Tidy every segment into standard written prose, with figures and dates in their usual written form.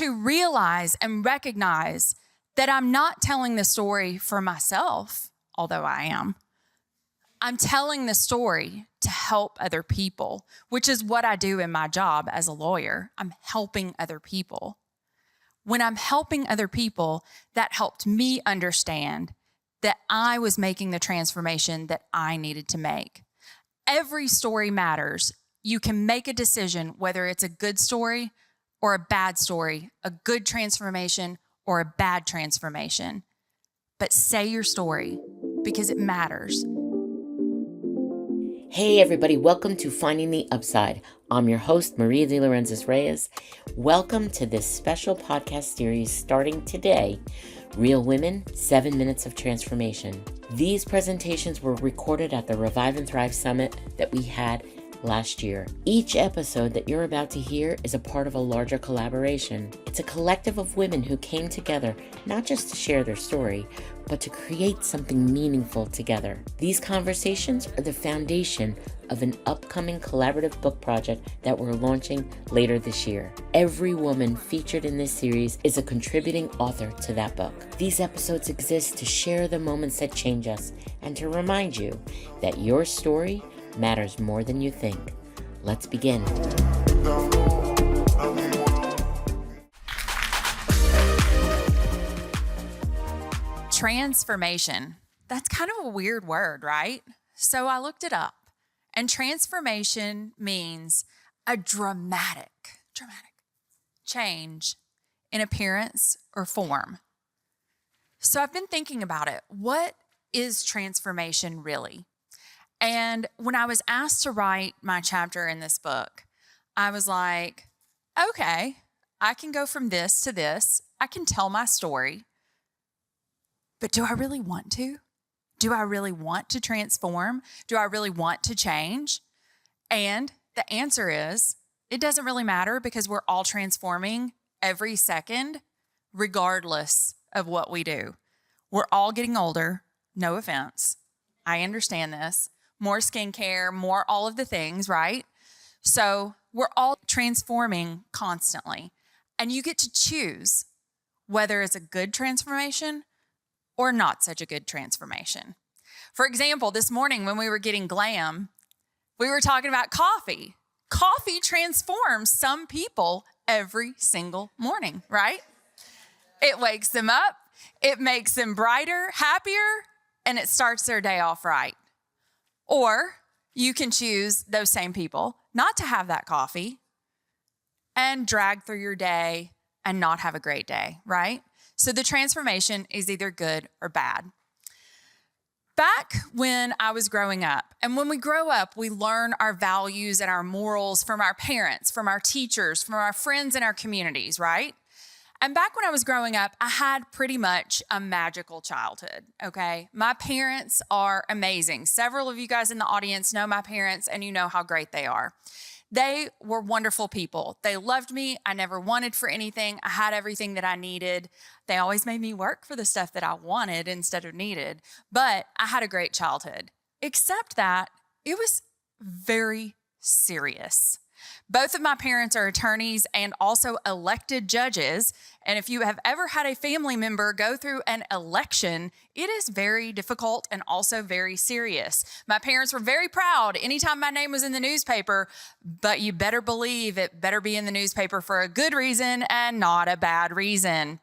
to realize and recognize that I'm not telling the story for myself, although I am. I'm telling the story to help other people, which is what I do in my job as a lawyer. I'm helping other people. When I'm helping other people, that helped me understand that I was making the transformation that I needed to make. Every story matters. You can make a decision whether it's a good story or a bad story, a good transformation or a bad transformation. But say your story because it matters. Hey everybody, welcome to Finding the Upside. I'm your host, Maria de Lorenzis Reyes. Welcome to this special podcast series starting today, Real Women, 7 Minutes of Transformation. These presentations were recorded at the Revive and Thrive Summit that we had last year. Each episode that you're about to hear is a part of a larger collaboration. It's a collective of women who came together not just to share their story, but to create something meaningful together. These conversations are the foundation of an upcoming collaborative book project that we're launching later this year. Every woman featured in this series is a contributing author to that book. These episodes exist to share the moments that change us and to remind you that your story matters more than you think. Let's begin. Transformation. That's kind of a weird word, right? So I looked it up, and transformation means a dramatic change in appearance or form. So I've been thinking about it. What is transformation really? And when I was asked to write my chapter in this book, I was like, okay, I can go from this to this. I can tell my story. But do I really want to? Do I really want to transform? Do I really want to change? And the answer is, it doesn't really matter because we're all transforming every second, regardless of what we do. We're all getting older, no offense. I understand this. More skincare, more all of the things, right? So we're all transforming constantly. And you get to choose whether it's a good transformation or not such a good transformation. For example, this morning when we were getting glam, we were talking about coffee. Coffee transforms some people every single morning, right? It wakes them up, it makes them brighter, happier, and it starts their day off right. Or you can choose those same people not to have that coffee and drag through your day and not have a great day, right? So the transformation is either good or bad. Back when I was growing up, and when we grow up, we learn our values and our morals from our parents, from our teachers, from our friends in our communities, right? And back when I was growing up, I had pretty much a magical childhood, okay? My parents are amazing. Several of you guys in the audience know my parents, and you know how great they are. They were wonderful people. They loved me. I never wanted for anything. I had everything that I needed. They always made me work for the stuff that I wanted instead of needed. But I had a great childhood, except that it was very serious. Both of my parents are attorneys and also elected judges. And if you have ever had a family member go through an election, it is very difficult and also very serious. My parents were very proud anytime my name was in the newspaper, but you better believe it better be in the newspaper for a good reason and not a bad reason.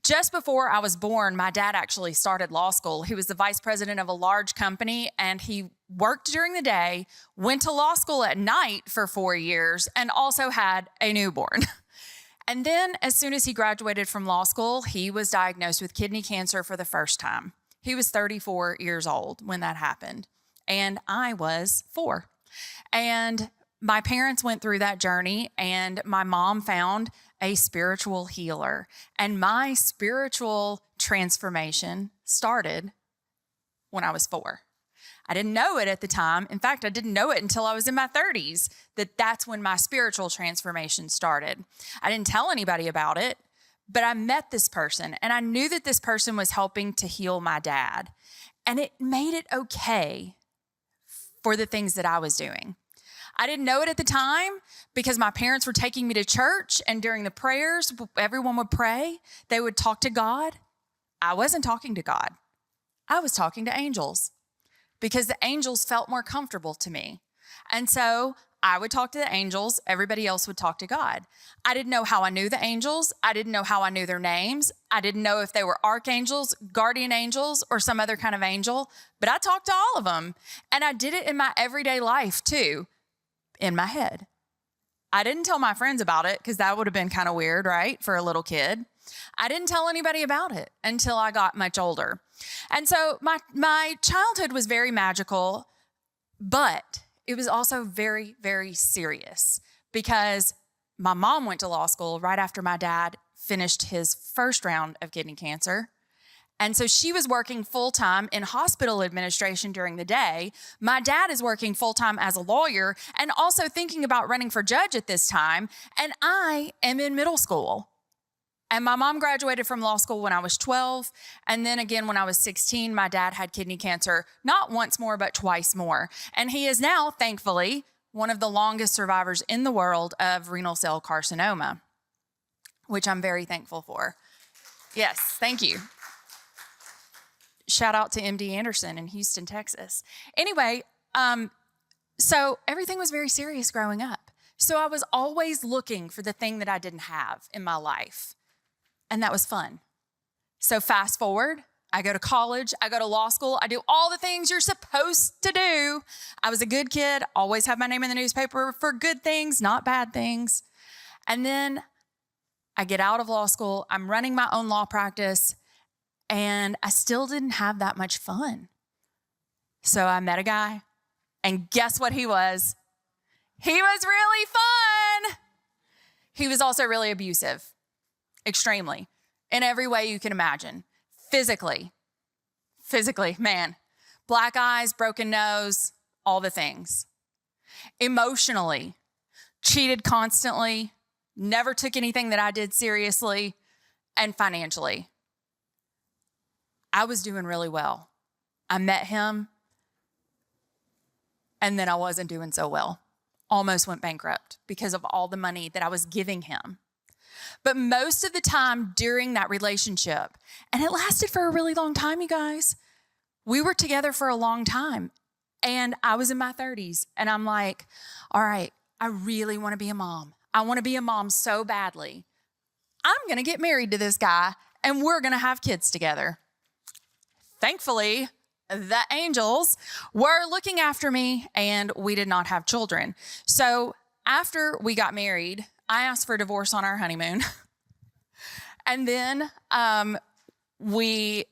Just before I was born, my dad actually started law school. He was the vice president of a large company, and he worked during the day, went to law school at night for 4 years, and also had a newborn. And then as soon as he graduated from law school, he was diagnosed with kidney cancer for the first time. He was 34 years old when that happened, and I was 4. And my parents went through that journey, and my mom found a spiritual healer. And my spiritual transformation started when I was 4. I didn't know it at the time. In fact, I didn't know it until I was in my 30s, that's when my spiritual transformation started. I didn't tell anybody about it, but I met this person, and I knew that this person was helping to heal my dad. And it made it okay for the things that I was doing. I didn't know it at the time because my parents were taking me to church, and during the prayers, everyone would pray. They would talk to God. I wasn't talking to God. I was talking to angels because the angels felt more comfortable to me. And so I would talk to the angels. Everybody else would talk to God. I didn't know how I knew the angels. I didn't know how I knew their names. I didn't know if they were archangels, guardian angels, or some other kind of angel, but I talked to all of them. And I did it in my everyday life too, in my head. I didn't tell my friends about it because that would have been kind of weird, right, for a little kid. I didn't tell anybody about it until I got much older. And so my childhood was very magical, but it was also very, very serious because my mom went to law school right after my dad finished his first round of kidney cancer. And so she was working full-time in hospital administration during the day. My dad is working full-time as a lawyer and also thinking about running for judge at this time. And I am in middle school. And my mom graduated from law school when I was 12. And then again, when I was 16, my dad had kidney cancer, not once more, but twice more. And he is now, thankfully, one of the longest survivors in the world of renal cell carcinoma, which I'm very thankful for. Yes, thank you. Shout out to MD Anderson in Houston, Texas. Anyway, so everything was very serious growing up. So I was always looking for the thing that I didn't have in my life. And that was fun. So fast forward, I go to college, I go to law school, I do all the things you're supposed to do. I was a good kid, always have my name in the newspaper for good things, not bad things. And then I get out of law school, I'm running my own law practice, and I still didn't have that much fun. So I met a guy, and guess what he was? He was really fun. He was also really abusive. Extremely, in every way you can imagine. Physically, man, black eyes, broken nose, all the things. Emotionally, cheated constantly, never took anything that I did seriously, and financially. I was doing really well. I met him, and then I wasn't doing so well. Almost went bankrupt because of all the money that I was giving him. But most of the time during that relationship, and it lasted for a really long time, you guys, we were together for a long time. And I was in my 30s, and I'm like, all right, I really want to be a mom. I want to be a mom so badly. I'm going to get married to this guy, and we're going to have kids together. Thankfully, the angels were looking after me, and we did not have children. So after we got married, I asked for a divorce on our honeymoon. And then we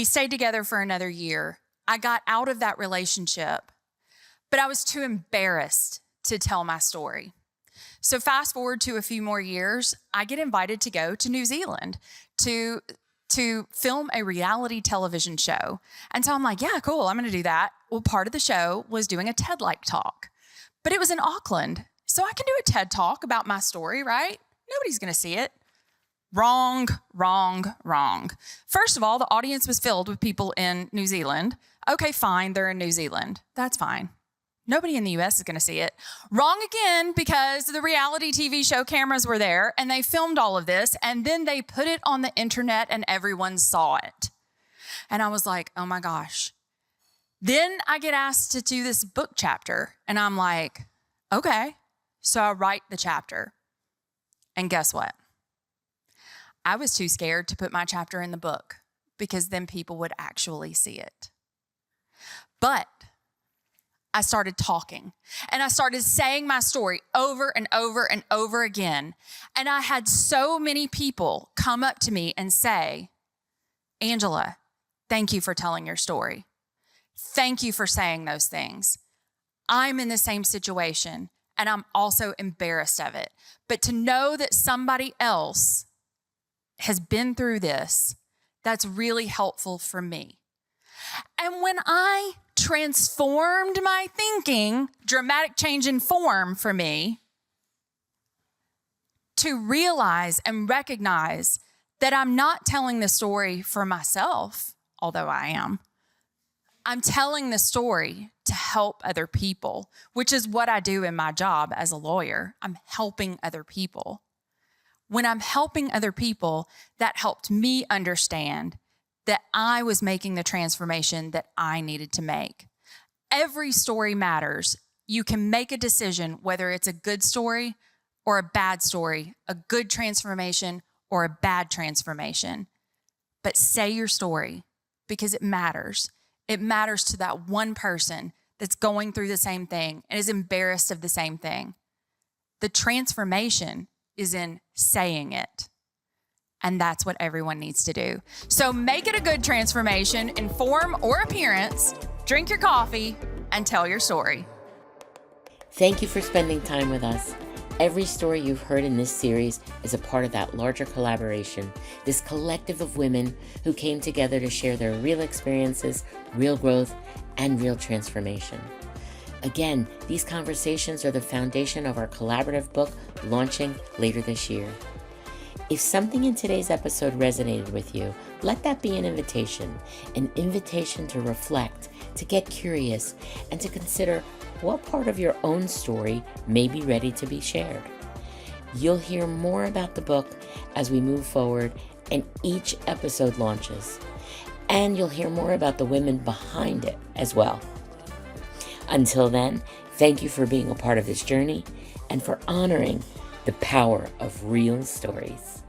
stayed together for another year. I got out of that relationship, but I was too embarrassed to tell my story. So fast forward to a few more years, I get invited to go to New Zealand to film a reality television show. And so I'm like, yeah, cool, I'm going to do that. Well, part of the show was doing a TED-like talk. But it was in Auckland, so I can do a TED Talk about my story, right? Nobody's going to see it. Wrong. First of all, the audience was filled with people in New Zealand. Okay, fine, they're in New Zealand. That's fine. Nobody in the U.S. is going to see it. Wrong again, because the reality TV show cameras were there, and they filmed all of this, and then they put it on the internet, and everyone saw it. And I was like, oh my gosh. Then I get asked to do this book chapter, and I'm like, okay. So I write the chapter, and guess what? I was too scared to put my chapter in the book because then people would actually see it. But I started talking, and I started saying my story over and over and over again, and I had so many people come up to me and say, Angela, thank you for telling your story. Thank you for saying those things. I'm in the same situation, and I'm also embarrassed of it. But to know that somebody else has been through this, that's really helpful for me. And when I transformed my thinking, dramatic change in form for me, to realize and recognize that I'm not telling the story for myself, although I am. I'm telling the story to help other people, which is what I do in my job as a lawyer. I'm helping other people. When I'm helping other people, that helped me understand that I was making the transformation that I needed to make. Every story matters. You can make a decision whether it's a good story or a bad story, a good transformation or a bad transformation. But say your story because it matters. It matters to that one person that's going through the same thing and is embarrassed of the same thing. The transformation is in saying it. And that's what everyone needs to do. So make it a good transformation in form or appearance. Drink your coffee and tell your story. Thank you for spending time with us. Every story you've heard in this series is a part of that larger collaboration, this collective of women who came together to share their real experiences, real growth, and real transformation. Again, these conversations are the foundation of our collaborative book launching later this year. If something in today's episode resonated with you, let that be an invitation to reflect, to get curious, and to consider what part of your own story may be ready to be shared. You'll hear more about the book as we move forward and each episode launches. And you'll hear more about the women behind it as well. Until then, thank you for being a part of this journey and for honoring the power of real stories.